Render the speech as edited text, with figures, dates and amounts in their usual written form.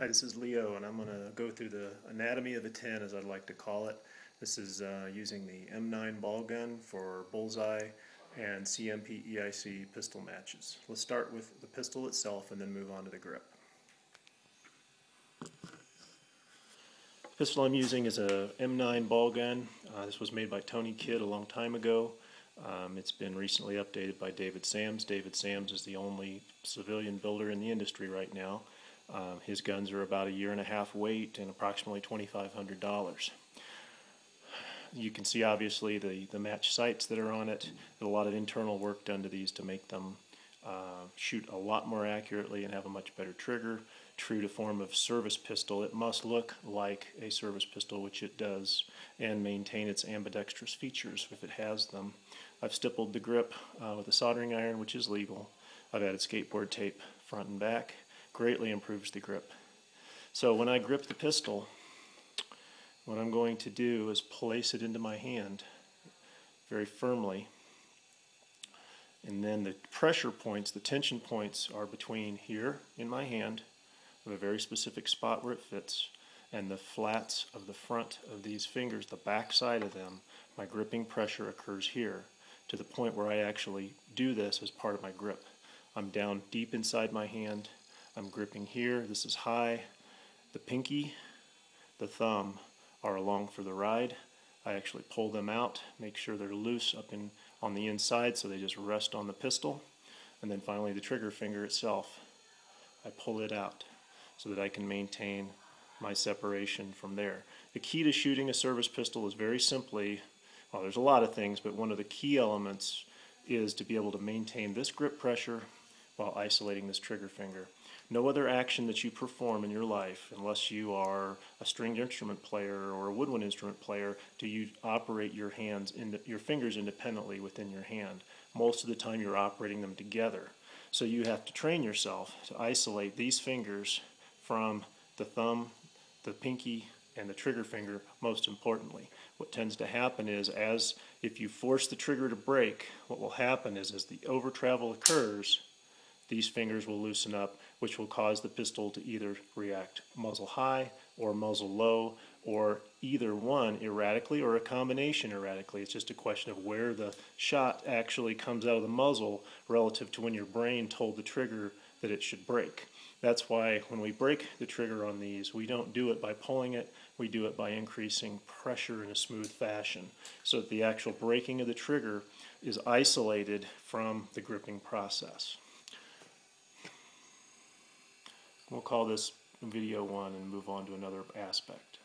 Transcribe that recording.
Hi, this is Leo, and I'm going to go through the anatomy of a 10, as I'd like to call it. This is using the M9 ball gun for bullseye and CMP EIC pistol matches. Let's start with the pistol itself and then move on to the grip. The pistol I'm using is a M9 ball gun. This was made by Tony Kidd a long time ago. It's been recently updated by David Sams. David Sams is the only civilian builder in the industry right now. His guns are about 1.5 years weight and approximately $2,500. You can see obviously the match sights that are on it. There's a lot of internal work done to these to make them shoot a lot more accurately and have a much better trigger. True to form of service pistol, it must look like a service pistol, which it does, and maintain its ambidextrous features if it has them. I've stippled the grip with a soldering iron, which is legal. I've added skateboard tape front and back. Greatly improves the grip. So when I grip the pistol, what I'm going to do is place it into my hand very firmly, and then the pressure points, the tension points, are between here in my hand, of a very specific spot where it fits, and the flats of the front of these fingers, the back side of them. My gripping pressure occurs here, to the point where I actually do this as part of my grip. I'm down deep inside my hand. I'm gripping here. This is high. The pinky, the thumb are along for the ride. I actually pull them out, make sure they're loose up on the inside so they just rest on the pistol. And then finally the trigger finger itself, I pull it out so that I can maintain my separation from there. The key to shooting a service pistol is very simply, well, there's a lot of things, but one of the key elements is to be able to maintain this grip pressure while isolating this trigger finger. No other action that you perform in your life, unless you are a stringed instrument player or a woodwind instrument player, do you operate your fingers independently within your hand. Most of the time you're operating them together. So you have to train yourself to isolate these fingers from the thumb, the pinky, and the trigger finger, most importantly. What tends to happen is, if you force the trigger to break, what will happen is as the over travel occurs, these fingers will loosen up, which will cause the pistol to either react muzzle high or muzzle low, or either one erratically or a combination erratically. It's just a question of where the shot actually comes out of the muzzle relative to when your brain told the trigger that it should break. That's why when we break the trigger on these, we don't do it by pulling it, we do it by increasing pressure in a smooth fashion, so that the actual breaking of the trigger is isolated from the gripping process. We'll call this video 1 and move on to another aspect.